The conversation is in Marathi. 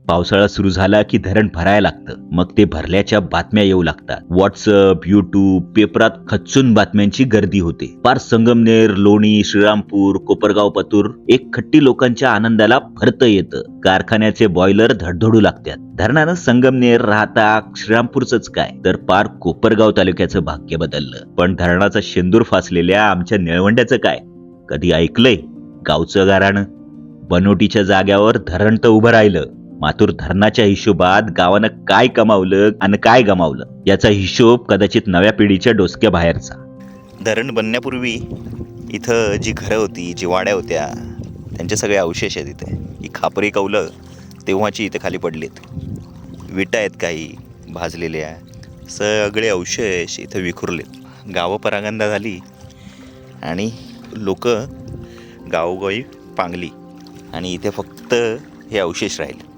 पावसाळा सुरू झाला की धरण भरायला लागतं. मग ते भरल्याच्या बातम्या येऊ लागतात. व्हॉट्सअप, युट्यूब, पेपरात खच्चून बातम्यांची गर्दी होते. पार संगमनेर, लोणी, श्रीरामपूर, कोपरगाव, पतूर एक खट्टी लोकांच्या आनंदाला भरतं येतं. कारखान्याचे बॉयलर धडधडू लागतात. धरणानं संगमनेर, राहता, श्रीरामपूरच काय तर पार कोपरगाव तालुक्याचं भाग्य बदललं. पण धरणाचा शेंदूर फासलेल्या आमच्या निळवंड्याचं काय? कधी ऐकलंय गावचं गाराणं? बनोटीच्या जाग्यावर धरण तर उभं राहिलं, मात्र धरणाच्या हिशोबात गावानं काय कमावलं आणि काय गमावलं याचा हिशोब कदाचित नव्या पिढीच्या डोसक्या बाहेरचा. धरण बनण्यापूर्वी इथं जी घरं होती, जी वाड्या होत्या, त्यांचे सगळे अवशेष आहेत इथे. ही खापरी कौलं तेव्हाची इथे खाली पडलीत. विटा आहेत काही भाजलेल्या, सगळे अवशेष इथं विखुरलेत. गावं परागंदा झाली आणि लोक गावोगावी पांगली आणि इथे फक्त हे अवशेष राहिले.